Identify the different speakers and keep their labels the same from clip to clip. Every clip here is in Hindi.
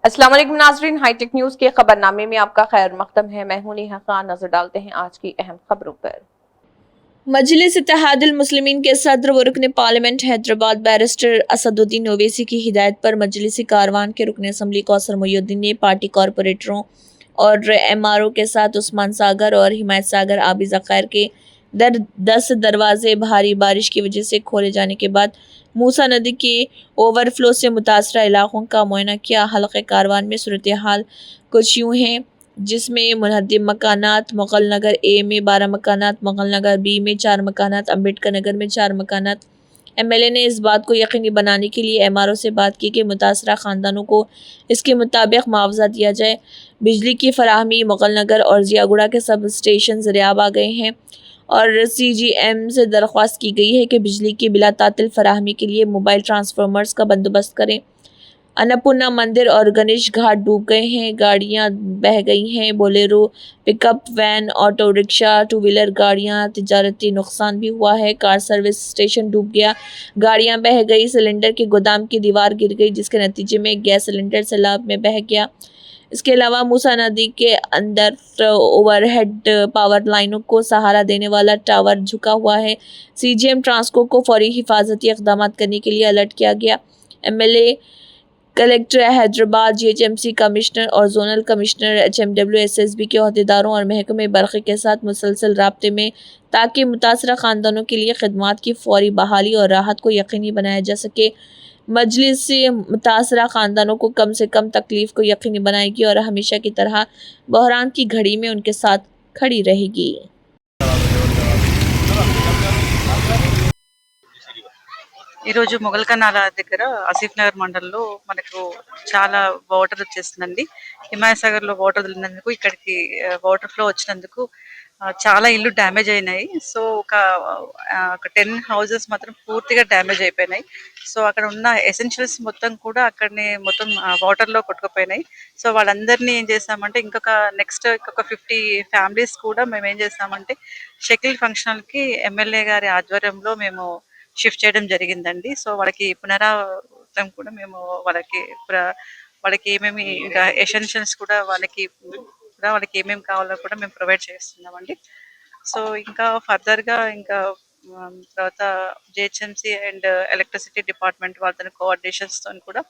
Speaker 1: अस्सलाम वालेकुम नाज़रीन, हाईटेक न्यूज के खबरनामे में आपका खैर मकदम है। मैं हूं नेहा खान। नजर डालते हैं आज की अहम खबरों पर।
Speaker 2: मजलिस इत्तेहादुल मुस्लिमीन के सदर व रुकन पार्लियामेंट हैदराबाद बैरिस्टर असदुद्दीन ओवैसी की हिदायत पर मजलिसी कारवान के रुकन असम्बली कौसर मोहिउद्दीन ने पार्टी कॉरपोरेटरों और MRO के साथ उस्मान सागर और हिमायत सागर आबी ज़खायर के 10 दरवाजे भारी बारिश की वजह से खोले जाने के बाद मूसा नदी के ओवरफ्लो से मुतासरा इलाकों का मुआयना किया। हल्के कारवान में सूरत हाल कुछ यूँ है, जिसमें मुनहदिम मकानात मुगल नगर ए में 12 मकानात, मुगल नगर बी में 4 मकानात, अम्बेडकर नगर में 4 मकानात। MLA ने इस बात को यकीनी बनाने के लिए MRO से बात की कि मुतासरा ख़ानदानों को इसके मुताबिक मुआवजा दिया जाए। बिजली की फराहमी मुगल नगर और जियागुड़ा के सब स्टेशन ज़रियाब आ गए हैं और CGM से दरख्वास्त की गई है कि बिजली की बिला तातिल फराहमी के लिए मोबाइल ट्रांसफार्मर्स का बंदोबस्त करें। अन्नपूर्णा मंदिर और गणेश घाट डूब गए हैं, गाड़ियां बह गई हैं। Bolero, pickup van, auto rickshaw, two wheeler गाड़ियां, तिजारती नुकसान भी हुआ है। कार सर्विस स्टेशन डूब गया, गाड़ियां बह गई। सिलेंडर के गोदाम की दीवार गिर गई, जिसके नतीजे में गैस सिलेंडर सैलाब में बह गया। इसके अलावा मूसा नदी के अंदर ओवरहेड पावर लाइनों को सहारा देने वाला टावर झुका हुआ है। CGM ट्रांसको को फौरी हिफाजती इकदाम करने के लिए अलर्ट किया गया। MLA, collector Hyderabad, GHMC commissioner और जोनल कमिश्नर HMW SSB के अहदेदारों और महकमे बरक़ी के साथ मुसलसल राब्ते में, ताकि मुतासरा ख़ानदानों के लिए खदमात की फौरी बहाली और राहत को यकीनी बनाया जा सके। मजलिस से मुतासरा ख़ानदानों को कम से कम तकलीफ़ को यकीनी बनाएगी और हमेशा की तरह बहरान की घड़ी में उनके साथ खड़ी रहेगी।
Speaker 3: ఈరోజు మొగల్కన్నాల దగ్గర ఆసిఫ్ నగర్ మండలంలో మనకు చాలా వాటర్ వచ్చేస్తుందండి. హిమాయత్ సాగర్ లో వాటర్ వదిలినందుకు ఇక్కడికి వాటర్ ఫ్లో వచ్చినందుకు చాలా ఇల్లు డ్యామేజ్ అయినాయి. సో ఒక 10 హౌసెస్ మాత్రం పూర్తిగా డ్యామేజ్ అయిపోయినాయి. సో అక్కడ ఉన్న ఎసెన్షియల్స్ మొత్తం కూడా అక్కడనే మొత్తం వాటర్ లో కొట్టుకుపోయినాయి. సో వాళ్ళందరినీ ఏం చేసామంటే ఇంకొక 50 ఫ్యామిలీస్ కూడా మేము ఏం చేసామంటే షకిల్ ఫంక్షన్ కి MLA గారి ఆధ్వర్యంలో మేము షిఫ్ట్ చేయడం జరిగిందండి. సో వాళ్ళకి పునరావృతం కూడా మేము వాళ్ళకి ఏమేమి ఇంకా ఎసెన్షియల్స్ కూడా వాళ్ళకి ఏమేమి కావాలో కూడా మేము ప్రొవైడ్ చేస్తున్నామండి. సో ఇంకా ఫర్దర్గా ఇంకా తర్వాత GHMC అండ్ ఎలక్ట్రిసిటీ డిపార్ట్మెంట్ వాళ్ళతో కోఆర్డినేషన్స్తో కూడా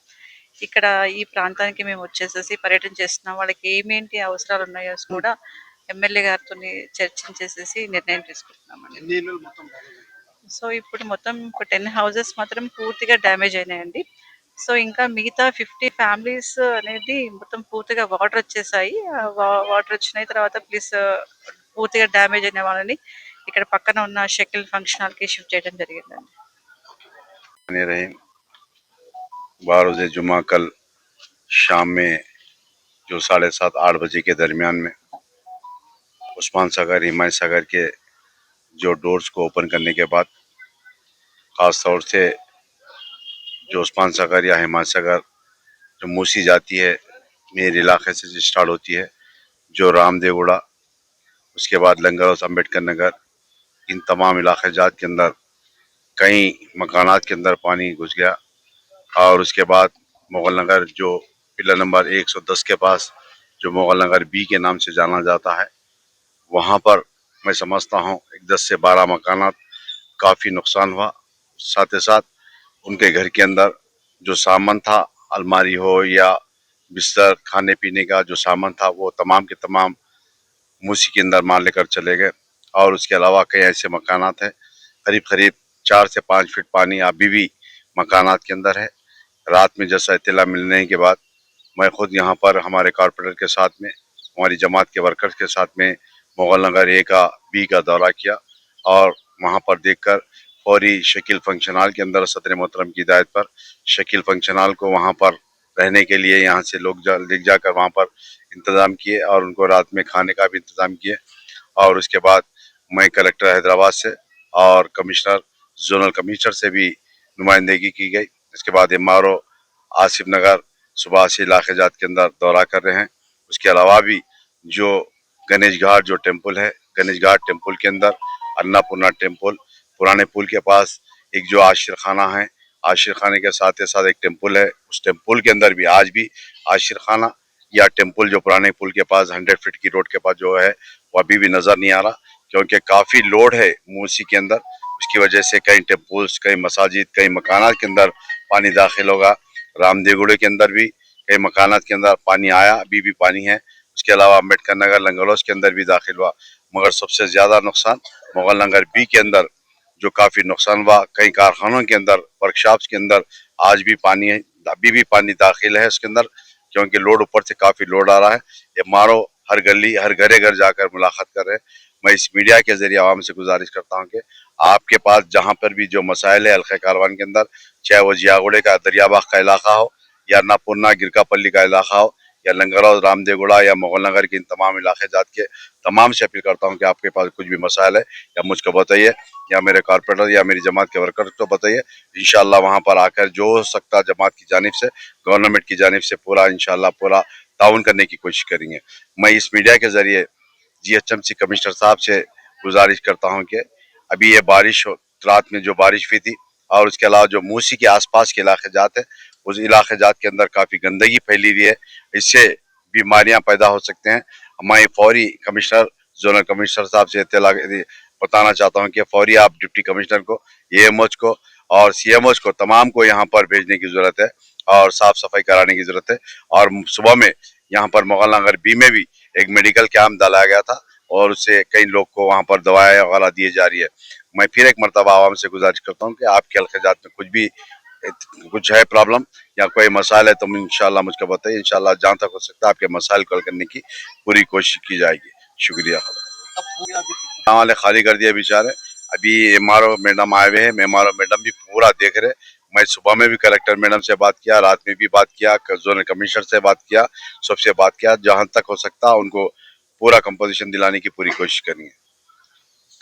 Speaker 3: ఇక్కడ ఈ ప్రాంతానికి మేము వచ్చేసేసి పర్యటన చేస్తున్నాం. వాళ్ళకి ఏమేంటి అవసరాలు ఉన్నాయో కూడా MLA గారితో చర్చించేసేసి నిర్ణయం తీసుకుంటున్నామండి. సో ఇప్పుడు మొత్తం ఒక 10 హౌసెస్ మాత్రం పూర్తిగా డ్యామేజ్ అయినాయండి. సో ఇంకా మిగతా 50 ఫ్యామిలీస్ అనేది మొత్తం పూర్తిగా వాటర్ వచ్చేసాయి. వాటర్ వచ్చినాయి తర్వాత ప్లస్ పూర్తిగా డ్యామేజ్ అయిన వాళ్ళని ఇక్కడ పక్కన ఉన్న షకిల్ ఫంక్షన్ హాల్ కి షిఫ్ట్ చేయడం జరిగిందండి.
Speaker 4: रहे 12 जुमा कल शाम में जो 7:30-8 बजे के दरमियान में उस्मान सागर हिमायत सागर के जो डोर्स को ओपन करने के बाद ख़ास तौर से जो उस्मान सागर या हिमायत सागर जो मूसी जाती है मेरे इलाके से स्टार्ट होती है, जो रामदेवगुड़ा, उसके बाद लंगर हाउस, अम्बेडकर नगर, इन तमाम इलाके जात के अंदर कई मकानात के अंदर पानी घुस गया। और उसके बाद मुगल नगर जो पिलर नंबर 110 के पास जो मुगल नगर बी के नाम से जाना जाता है, वहाँ पर मैं समझता हूँ 10 से 12 मकानात काफ़ी नुकसान हुआ। साथ ही साथ उनके घर के अंदर जो सामान था, अलमारी हो या बिस्तर, खाने पीने का जो सामान था, वो तमाम के तमाम मूसी के अंदर मार लेकर चले गए। और उसके अलावा कई ऐसे मकानात हैं, करीब करीब 4 से 5 फीट पानी अभी भी मकानात के अंदर है। रात में जैसा इत्तला मिलने के बाद मैं खुद यहाँ पर हमारे कॉर्पोरेटर के साथ में, हमारी जमात के वर्कर्स के साथ में मुगल नगर ए का बी का दौरा किया और वहाँ पर देखकर फौरी शकील फंक्शन हॉल के अंदर सदर मोहतरम की हिदायत पर शकील फंक्शन हॉल को वहाँ पर रहने के लिए यहाँ से लोग लेके जाकर वहाँ पर इंतज़ाम किए और उनको रात में खाने का भी इंतज़ाम किए। और उसके बाद मैं कलेक्टर हैदराबाद से और कमिश्नर, जोनल कमिश्नर से भी नुमाइंदगी की गई। इसके बाद MRO आसिफ नगर सुबह से इलाके जात के अंदर दौरा कर रहे हैं। उसके अलावा भी जो गणेश घाट जो टेम्पल है, गणेश घाट टेम्पल के अंदर अन्नपूर्णा टेम्पल, पुराने पुल के पास एक जो आशिर खाना है, आशिर खाने के साथ एक टेम्पल है, उस टेम्पल के अंदर भी आज भी आशिर खाना या टेम्पल जो पुराने पुल के पास 100 फीट की रोड के पास जो है वो अभी भी नजर नहीं आ रहा, क्योंकि काफी लोड है मूसी के अंदर। उसकी वजह से कई टेम्पल्स, कई मसाजिद, कई मकानात के अंदर पानी दाखिल होगा। रामदेगुड़े के अंदर भी कई मकानात के अंदर पानी आया, अभी भी पानी है। उसके अलावा अम्बेडकर नगर, लंगलोस के अंदर भी दाखिल हुआ। मगर सबसे ज्यादा नुकसान मुगल नगर बी के अंदर जो काफी नुकसान हुआ। कई कारखानों के अंदर, वर्कशॉप्स के अंदर आज भी पानी है, अभी भी पानी दाखिल है उसके अंदर, क्योंकि लोड ऊपर से काफी लोड आ रहा है। ये मारो हर गली, हर घरे घर जाकर मुलाकात कर रहे हैं। मैं इस मीडिया के जरिए आवाम से गुजारिश करता हूँ कि आपके पास जहाँ पर भी जो मसाइल है हल्के कारवान के अंदर, चाहे वो जियागुड़े का दरियाबाग का इलाका हो, या नापुन्ना गिरकापल्ली का इलाका हो, या लंगरौद, रामदेगुड़ा या मुगल नगर के इन तमाम इलाके जात के तमाम से अपील करता हूँ कि आपके पास कुछ भी मसाइल है या मुझको बताइए, या मेरे कारपोरेटर या मेरी जमात के वर्कर को बताइए। इंशाल्लाह वहाँ पर आकर जो हो सकता जमात की जानिब से, गवर्नमेंट की जानिब से पूरा इंशाल्लाह पूरा ताउन करने की कोशिश करेंगे। मैं इस मीडिया के जरिए GHMC कमिश्नर साहब से गुजारिश करता हूँ कि अभी ये बारिश रात में जो बारिश हुई थी, और उसके अलावा जो मूसी के आसपास के इलाके जात है, उस इलाके जात के अंदर काफी गंदगी फैली हुई है, इससे बीमारियां पैदा हो सकते हैं। मैं फौरी कमिश्नर, जोनल कमिश्नर साहब से इत्तला बताना चाहता हूं कि फौरी आप डिप्टी कमिश्नर को, AMOज को और CMOज को, तमाम को यहाँ पर भेजने की जरूरत है और साफ सफाई कराने की जरूरत है। और सुबह में यहाँ पर मुगल नगर बी में भी एक मेडिकल कैंप डाला गया था और उससे कई लोग को वहाँ पर दवाएं वगैरह दी जा रही है। मैं फिर एक मरतबा आवाम से गुजारिश करता हूँ कि आपके हल्के में कुछ है प्रॉब्लम या कोई मसाइल है तो इंशाल्लाह मुझको बताइए। इंशाल्लाह जहाँ तक हो सकता है आपके मसाइल को हल करने की पूरी कोशिश की जाएगी। शुक्रिया। वाले खाली कर दिया बेचारे, अभी MRO मैडम आए हुए हैं, MRO मैडम भी पूरा देख रहे। मैं सुबह में भी कलेक्टर मैडम से बात किया, रात में भी बात किया, जोनल कमिश्नर से बात किया, सबसे बात किया, जहां तक हो सकता उनको पूरा कंपोजिशन दिलाने की पूरी कोशिश करेंगे।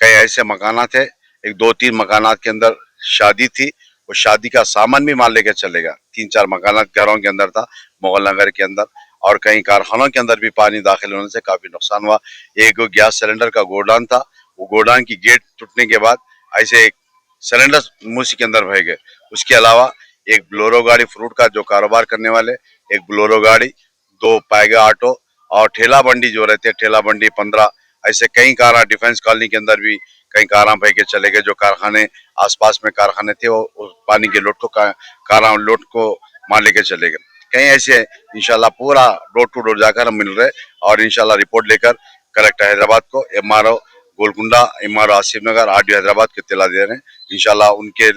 Speaker 4: कई ऐसे मकानात है, एक 2-3 मकानात के अंदर शादी थी, वो शादी का सामान भी माल लेके चलेगा। 3-4 मकानात घरों के अंदर था मुगल नगर के अंदर, और कई कारखानों के अंदर भी पानी दाखिल होने से काफी नुकसान हुआ। एक गैस सिलेंडर का गोडाउन था, वो गोडाउन की गेट टूटने के बाद ऐसे एक सिलेंडर मूसी के अंदर बह गए। उसके अलावा एक ब्लोरो गाड़ी, फ्रूट का जो कारोबार करने वाले, एक ब्लोरो गाड़ी, 2 पैगा ऑटो और ठेला बंडी जो रहते हैं, ठेला बंडी 15, ऐसे कई कारा डिफेंस कॉलोनी के अंदर भी कई कारा बह के चले गए। जो कारखाने आसपास में कारखाने थे वो पानी के लोट को कारा लोट को मार लेके चले गए। कई ऐसे इंशाल्लाह पूरा डोर टू डोर जाकर हम मिल रहे और इंशाल्लाह रिपोर्ट लेकर कलेक्टर हैदराबाद को, MRO गोलकुंडा, MRO आसिफ नगर, RDO हैदराबाद को इत्तला दे रहे हैं। इंशाल्लाह उनके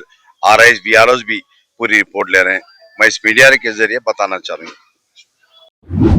Speaker 4: RIs BROs भी पूरी रिपोर्ट ले रहे हैं। मैं इस मीडिया के जरिए बताना चाह रही हूँ।